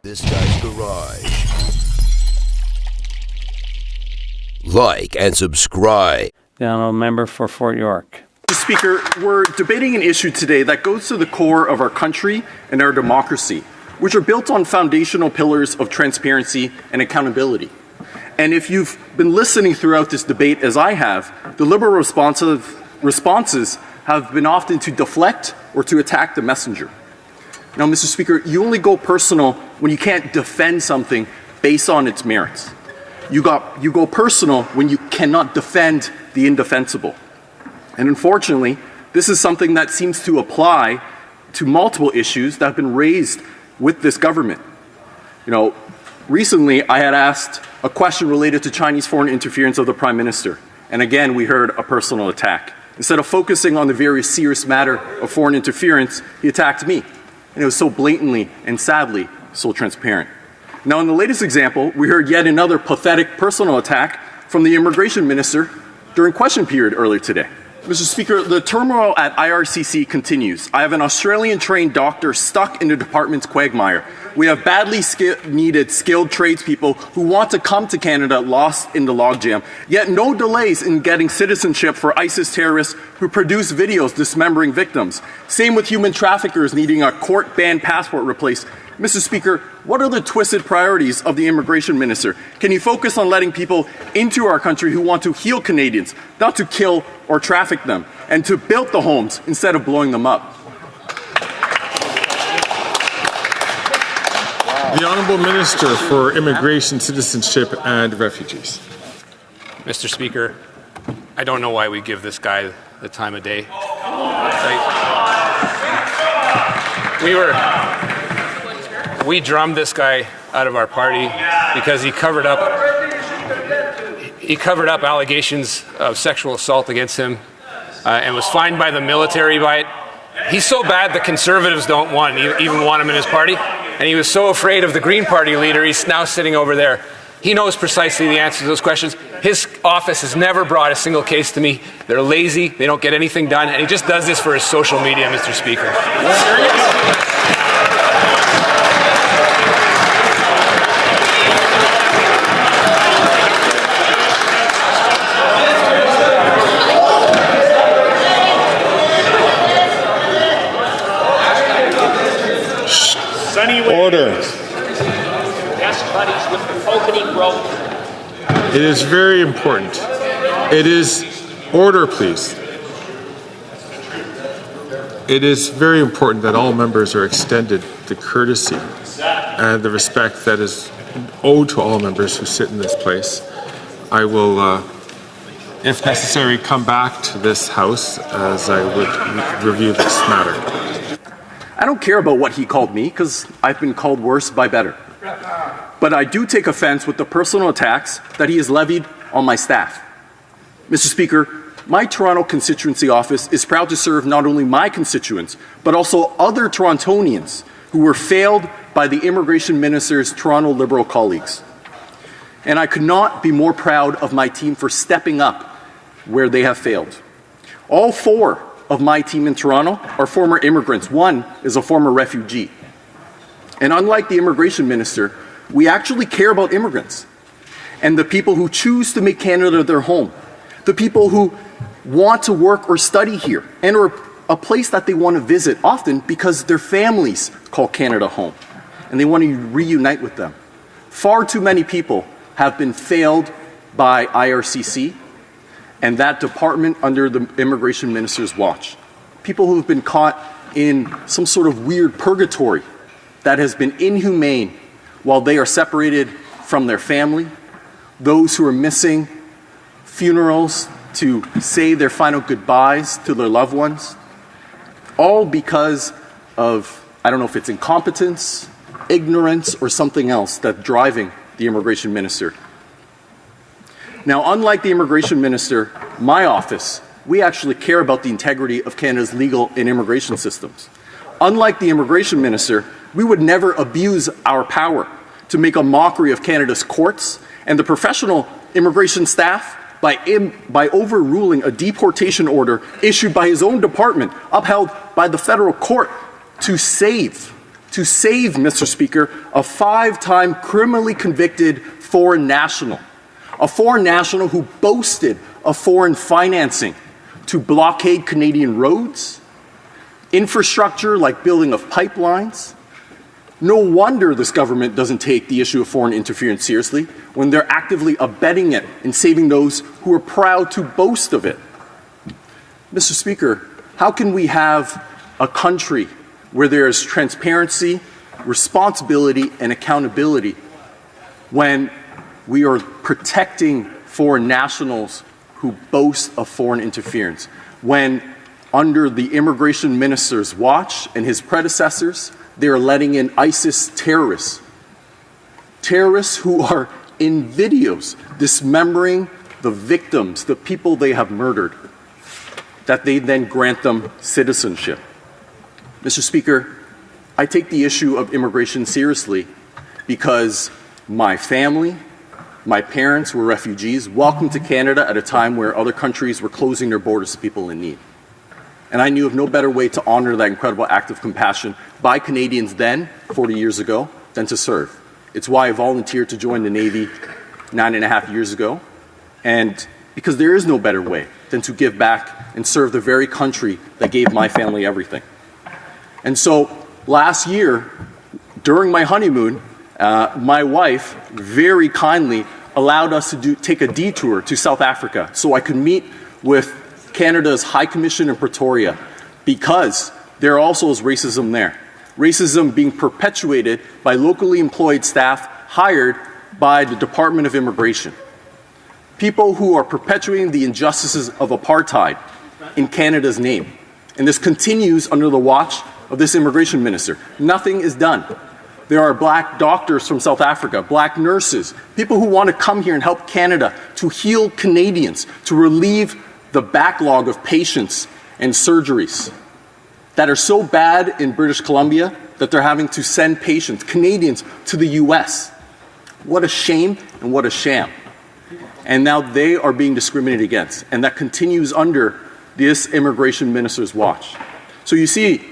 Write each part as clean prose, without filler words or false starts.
This Guy's Garage. Like and subscribe. The honourable member for Fort York. Mr. Speaker, we're debating an issue today that goes to the core of our country and our democracy, which are built on foundational pillars of transparency and accountability. And if you've been listening throughout this debate, as I have, the Liberal responses have been often to deflect or to attack the messenger. Now, Mr. Speaker, you only go personal when you can't defend something based on its merits. You go personal when you cannot defend the indefensible. And unfortunately, this is something that seems to apply to multiple issues that have been raised with this government. Recently I had asked a question related to Chinese foreign interference of the Prime Minister. And again, we heard a personal attack. Instead of focusing on the very serious matter of foreign interference, he attacked me. And it was so blatantly and sadly so transparent. Now, in the latest example, we heard yet another pathetic personal attack from the Immigration Minister during question period earlier today. Mr. Speaker, the turmoil at IRCC continues. I have an Australian-trained doctor stuck in the department's quagmire. We have badly needed skilled tradespeople who want to come to Canada lost in the logjam, yet no delays in getting citizenship for ISIS terrorists who produce videos dismembering victims. Same with human traffickers needing a court-banned passport replaced. Mr. Speaker, what are the twisted priorities of the Immigration Minister? Can you focus on letting people into our country who want to heal Canadians, not to kill or traffic them, and to build the homes instead of blowing them up? The Honourable Minister for Immigration, Citizenship and Refugees. Mr. Speaker, I don't know why we give this guy the time of day. We drummed this guy out of our party because he covered up allegations of sexual assault against him and was fined by the military by it. He's so bad the Conservatives don't even want him in his party. And he was so afraid of the Green Party leader, he's now sitting over there. He knows precisely the answer to those questions. His office has never brought a single case to me. They're lazy, they don't get anything done, and he just does this for his social media, Mr. Speaker. Order. It is very important. It is order, please. It is very important that all members are extended the courtesy and the respect that is owed to all members who sit in this place. I will, if necessary, come back to this House as I would review this matter. I don't care about what he called me, because I've been called worse by better. But I do take offense with the personal attacks that he has levied on my staff. Mr. Speaker, my Toronto constituency office is proud to serve not only my constituents, but also other Torontonians who were failed by the Immigration Minister's Toronto Liberal colleagues. And I could not be more proud of my team for stepping up where they have failed. All four of my team in Toronto are former immigrants. One is a former refugee. And unlike the Immigration Minister, we actually care about immigrants and the people who choose to make Canada their home, the people who want to work or study here and or a place that they want to visit, often because their families call Canada home and they want to reunite with them. Far too many people have been failed by IRCC and that department under the Immigration Minister's watch. People who have been caught in some sort of weird purgatory that has been inhumane while they are separated from their family, those who are missing funerals to say their final goodbyes to their loved ones, all because of, I don't know if it's incompetence, ignorance, or something else that's driving the Immigration Minister. Now, unlike the Immigration Minister, my office, we actually care about the integrity of Canada's legal and immigration systems. Unlike the Immigration Minister, we would never abuse our power to make a mockery of Canada's courts and the professional immigration staff by overruling a deportation order issued by his own department, upheld by the federal court to save to save, Mr. Speaker, a 5-time criminally convicted foreign national, a foreign national who boasted of foreign financing to blockade Canadian roads, infrastructure like building of pipelines. No wonder this government doesn't take the issue of foreign interference seriously when they're actively abetting it and saving those who are proud to boast of it. Mr. Speaker, how can we have a country where there is transparency, responsibility, and accountability when we are protecting foreign nationals who boast of foreign interference, when under the immigration minister's watch and his predecessors, they are letting in ISIS terrorists who are in videos dismembering the victims, the people they have murdered, that they then grant them citizenship. Mr. Speaker, I take the issue of immigration seriously because my family, my parents were refugees, welcomed to Canada at a time where other countries were closing their borders to people in need. And I knew of no better way to honor that incredible act of compassion by Canadians then, 40 years ago, than to serve. It's why I volunteered to join the Navy 9.5 years ago, and because there is no better way than to give back and serve the very country that gave my family everything. And so last year, during my honeymoon, my wife very kindly allowed us to take a detour to South Africa so I could meet with Canada's High Commission in Pretoria, because there also is racism there. Racism being perpetuated by locally employed staff hired by the Department of Immigration. People who are perpetuating the injustices of apartheid in Canada's name. And this continues under the watch of this immigration minister. Nothing is done. There are black doctors from South Africa, black nurses, people who want to come here and help Canada to heal Canadians, to relieve the backlog of patients and surgeries that are so bad in British Columbia that they're having to send patients, Canadians, to the US. What a shame and what a sham. And now they are being discriminated against, and that continues under this immigration minister's watch. So you see,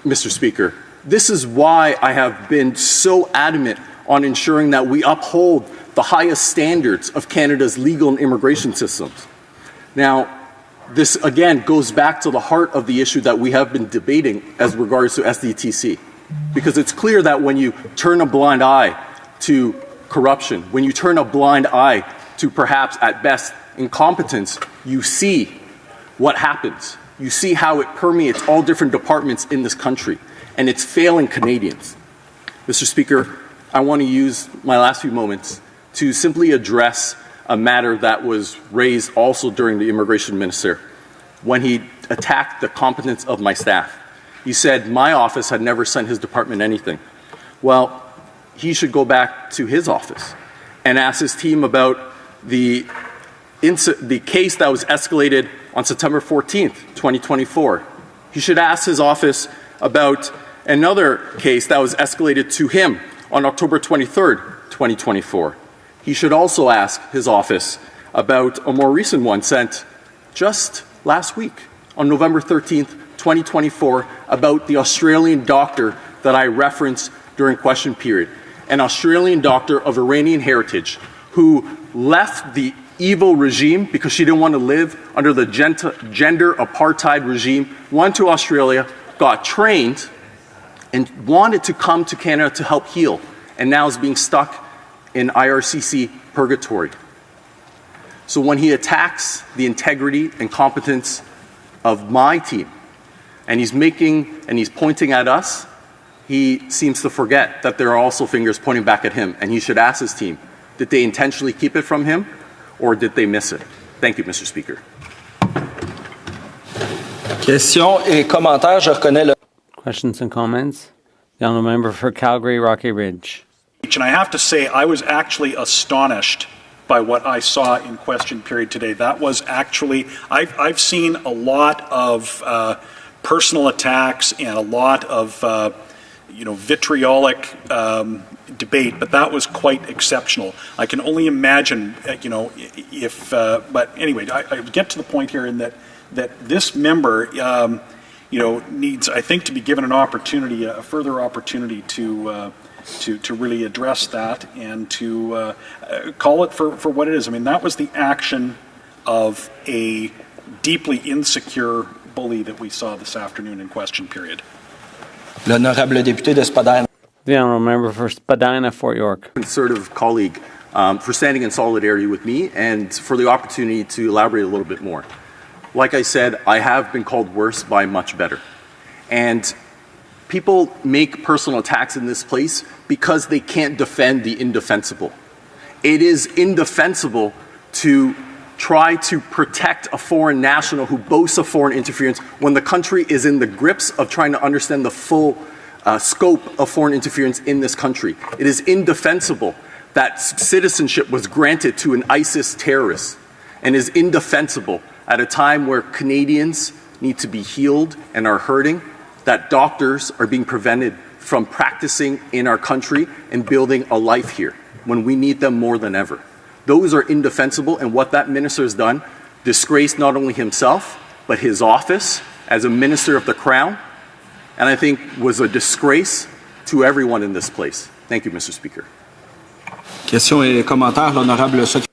Mr. Speaker, this is why I have been so adamant on ensuring that we uphold the highest standards of Canada's legal and immigration systems. Now, this again goes back to the heart of the issue that we have been debating as regards to SDTC. Because it's clear that when you turn a blind eye to corruption, when you turn a blind eye to perhaps at best incompetence, you see what happens. You see how it permeates all different departments in this country, and it's failing Canadians. Mr. Speaker, I want to use my last few moments to simply address a matter that was raised also during the immigration minister when he attacked the competence of my staff. He said my office had never sent his department anything. Well, he should go back to his office and ask his team about the case that was escalated on September 14th, 2024. He should ask his office about another case that was escalated to him on October 23rd, 2024. He should also ask his office about a more recent one sent just last week on November 13th, 2024, about the Australian doctor that I referenced during question period, an Australian doctor of Iranian heritage who left the evil regime because she didn't want to live under the gender apartheid regime, went to Australia, got trained, and wanted to come to Canada to help heal, and now is being stuck in IRCC purgatory. So when he attacks the integrity and competence of my team, and he's pointing at us, he seems to forget that there are also fingers pointing back at him, and he should ask his team, did they intentionally keep it from him, or did they miss it? Thank you, Mr. Speaker. Questions et commentaires. Je reconnais le... Questions and comments? The honourable member for Calgary, Rocky Ridge. And I have to say, I was actually astonished by what I saw in question period today. That was actually, I've seen a lot of personal attacks and a lot of vitriolic debate, but that was quite exceptional. I can only imagine, if. But anyway, I get to the point here in that this member, needs, I think, to be given an opportunity, a further opportunity to really address that and to call it for what it is. I mean, that was the action of a deeply insecure bully that we saw this afternoon in question period. L'honorable député de Spadina. The honourable member for Spadina, Fort York. Conservative colleague for standing in solidarity with me and for the opportunity to elaborate a little bit more. Like I said, I have been called worse by much better. And people make personal attacks in this place because they can't defend the indefensible. It is indefensible to try to protect a foreign national who boasts of foreign interference when the country is in the grips of trying to understand the full scope of foreign interference in this country. It is indefensible that citizenship was granted to an ISIS terrorist, and is indefensible at a time where Canadians need to be healed and are hurting, that doctors are being prevented from practicing in our country and building a life here when we need them more than ever. Those are indefensible, and what that minister has done disgraced not only himself, but his office as a minister of the Crown, and I think was a disgrace to everyone in this place. Thank you, Mr. Speaker. Question et commentaire, l'honorable secrétaire.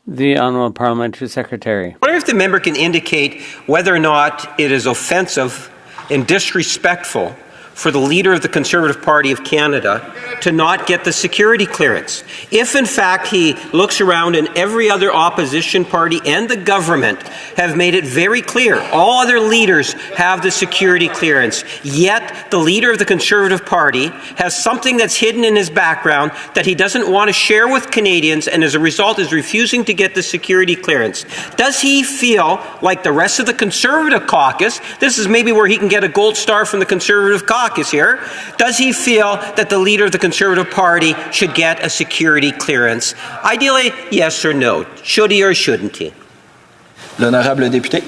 The honourable parliamentary secretary. I wonder if the member can indicate whether or not it is offensive and disrespectful for the leader of the Conservative Party of Canada to not get the security clearance. If, in fact, he looks around and every other opposition party and the government have made it very clear, all other leaders have the security clearance, yet the leader of the Conservative Party has something that's hidden in his background that he doesn't want to share with Canadians, and as a result is refusing to get the security clearance. Does he feel like the rest of the Conservative caucus, this is maybe where he can get a gold star from the Conservative caucus here, does he feel that the leader of the Conservative Party should get a security clearance? Ideally, yes or no. Should he or shouldn't he? L'honorable député.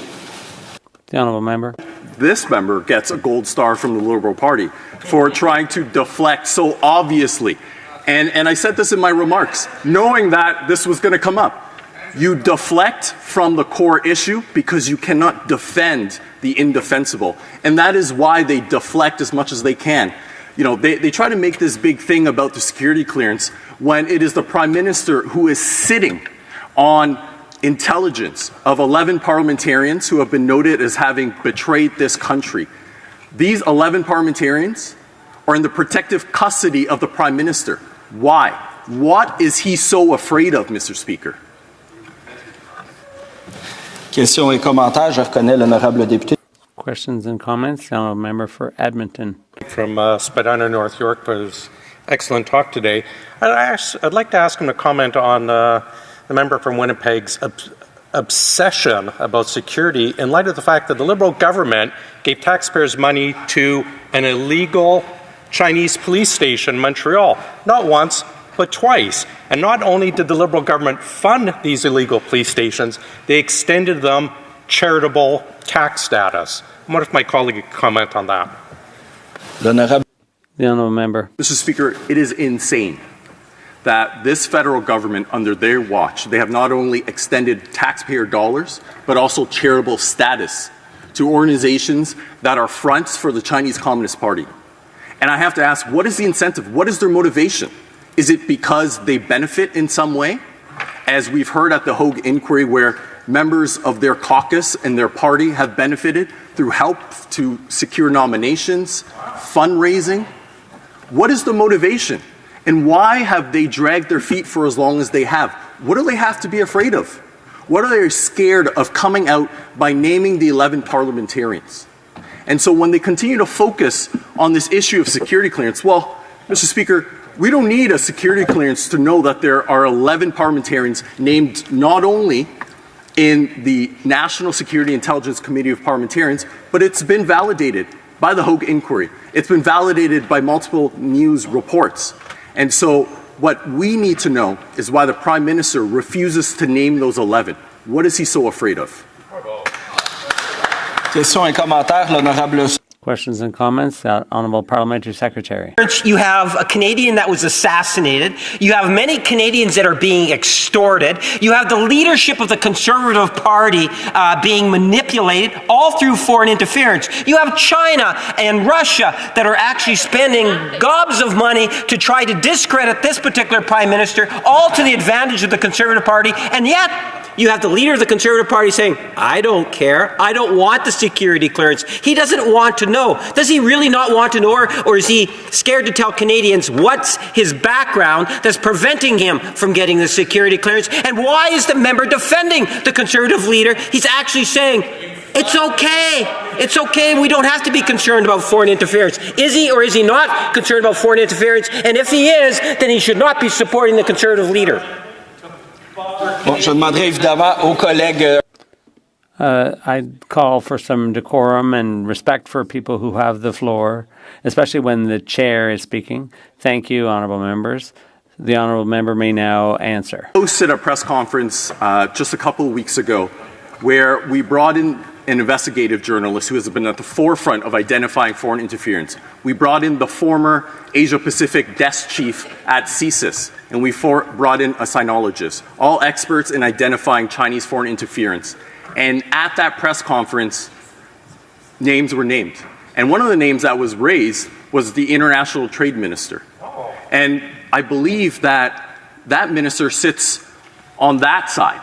The honourable member. This member gets a gold star from the Liberal Party for trying to deflect so obviously. And I said this in my remarks, knowing that this was going to come up. You deflect from the core issue because you cannot defend the indefensible. And that is why they deflect as much as they can. You know, they try to make this big thing about the security clearance when it is the Prime Minister who is sitting on intelligence of 11 parliamentarians who have been noted as having betrayed this country. These 11 parliamentarians are in the protective custody of the Prime Minister. Why? What is he so afraid of, Mr. Speaker? Question et commentaire, je reconnais l'honorable député. Questions and comments? The honourable member for Edmonton. From Spadina, North York, for his excellent talk today. I'd like to ask him to comment on the member from Winnipeg's obsession about security in light of the fact that the Liberal government gave taxpayers money to an illegal Chinese police station in Montreal, not once, but twice. And not only did the Liberal government fund these illegal police stations, they extended them charitable tax status. I wonder if my colleague could comment on that. L'honorable. The honourable member. Mr. Speaker, it is insane that this federal government, under their watch, they have not only extended taxpayer dollars, but also charitable status to organizations that are fronts for the Chinese Communist Party. And I have to ask, what is the incentive? What is their motivation? Is it because they benefit in some way? As we've heard at the Hogue inquiry, where members of their caucus and their party have benefited through help to secure nominations, fundraising. What is the motivation? And why have they dragged their feet for as long as they have? What do they have to be afraid of? What are they scared of coming out by naming the 11 parliamentarians? And so when they continue to focus on this issue of security clearance, well, Mr. Speaker, we don't need a security clearance to know that there are 11 parliamentarians named not only in the National Security Intelligence Committee of Parliamentarians, but it's been validated by the Hogue inquiry. It's been validated by multiple news reports. And so what we need to know is why the Prime Minister refuses to name those 11. What is he so afraid of? Question et commentaire, l'honorable. Questions and comments? The Honourable Parliamentary Secretary. You have a Canadian that was assassinated. You have many Canadians that are being extorted. You have the leadership of the Conservative Party being manipulated all through foreign interference. You have China and Russia that are actually spending gobs of money to try to discredit this particular Prime Minister, all to the advantage of the Conservative Party, and yet you have the leader of the Conservative Party saying, I don't care. I don't want the security clearance. He doesn't want to know. Does he really not want to know, or is he scared to tell Canadians what's his background that's preventing him from getting the security clearance? And why is the member defending the Conservative leader? He's actually saying, it's okay. It's okay. We don't have to be concerned about foreign interference. Is he or is he not concerned about foreign interference? And if he is, then he should not be supporting the Conservative leader. Bon, je demanderai évidemment aux collègues. I'd call for some decorum and respect for people who have the floor, especially when the chair is speaking. Thank you, honourable members. The honourable member may now answer. I hosted a press conference just a couple of weeks ago where we brought in an investigative journalist who has been at the forefront of identifying foreign interference. We brought in the former Asia-Pacific desk chief at CSIS, and we brought in a sinologist, all experts in identifying Chinese foreign interference. And at that press conference, names were named. And one of the names that was raised was the International Trade Minister. And I believe that that minister sits on that side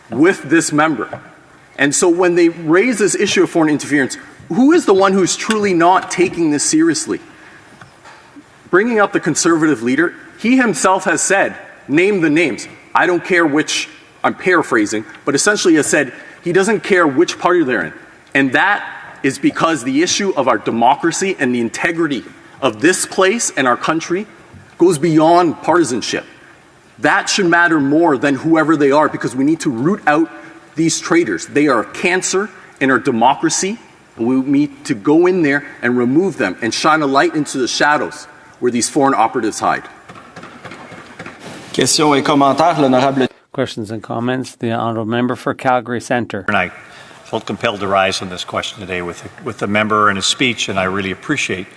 with this member. And so when they raise this issue of foreign interference, who is the one who's truly not taking this seriously? Bringing up the Conservative leader, he himself has said, name the names. I don't care which, I'm paraphrasing, but essentially has said he doesn't care which party they're in. And that is because the issue of our democracy and the integrity of this place and our country goes beyond partisanship. That should matter more than whoever they are, because we need to root out these traitors. They are a cancer in our democracy, and we need to go in there and remove them and shine a light into the shadows where these foreign operatives hide. Questions et commentaires, l'honorable. Questions and comments. The honourable member for Calgary Centre. And I felt compelled to rise on this question today with the member and his speech, and I really appreciate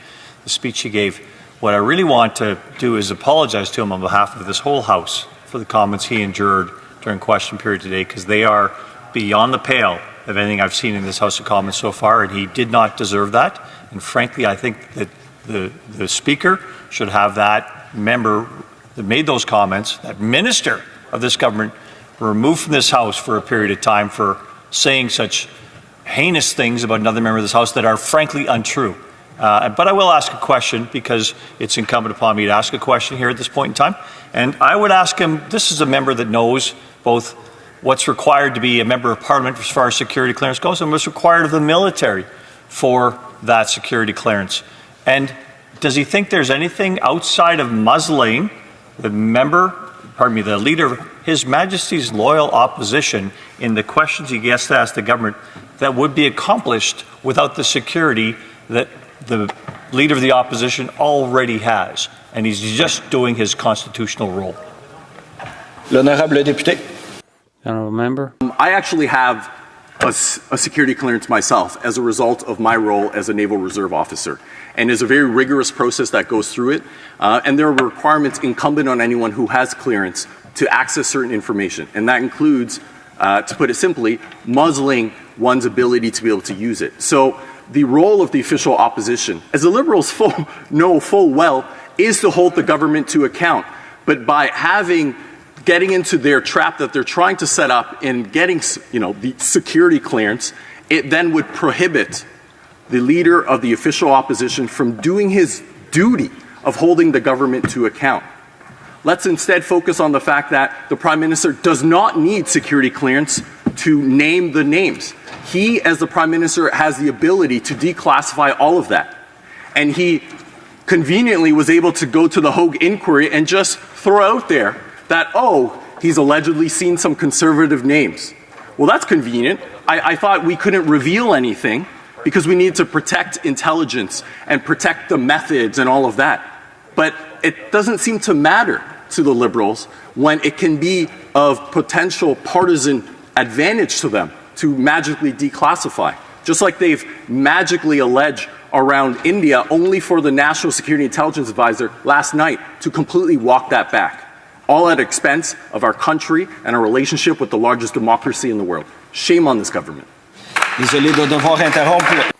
the speech he gave. What I really want to do is apologize to him on behalf of this whole House for the comments he endured during question period today, because they are beyond the pale of anything I've seen in this House of Commons so far, and he did not deserve that. And frankly, I think that the Speaker should have that member that made those comments, that minister of this government, removed from this House for a period of time for saying such heinous things about another member of this House that are frankly untrue. But I will ask a question, because it's incumbent upon me to ask a question here at this point in time. And I would ask him, this is a member that knows both what's required to be a member of Parliament as far as security clearance goes and what's required of the military for that security clearance. And does he think there's anything outside of muzzling the leader of His Majesty's loyal opposition in the questions he gets to ask the government that would be accomplished without the security that the leader of the opposition already has, and he's just doing his constitutional role? L'honorable député. Honourable member. I actually have a security clearance myself as a result of my role as a Naval Reserve officer. And there's a very rigorous process that goes through it. And there are requirements incumbent on anyone who has clearance to access certain information. And that includes, to put it simply, muzzling one's ability to be able to use it. So the role of the official opposition, as the Liberals know full well, is to hold the government to account. But by getting into their trap that they're trying to set up in getting, the security clearance, it then would prohibit the leader of the official opposition from doing his duty of holding the government to account. Let's instead focus on the fact that the Prime Minister does not need security clearance to name the names. He, as the Prime Minister, has the ability to declassify all of that. And he conveniently was able to go to the Hogue inquiry and just throw out there that, he's allegedly seen some conservative names. Well, that's convenient. I thought we couldn't reveal anything because we need to protect intelligence and protect the methods and all of that. But it doesn't seem to matter to the Liberals when it can be of potential partisan advantage to them to magically declassify. Just like they've magically alleged around India only for the National Security Intelligence Advisor last night to completely walk that back, all at expense of our country and our relationship with the largest democracy in the world. Shame on this government. Désolé de devoir interrompre.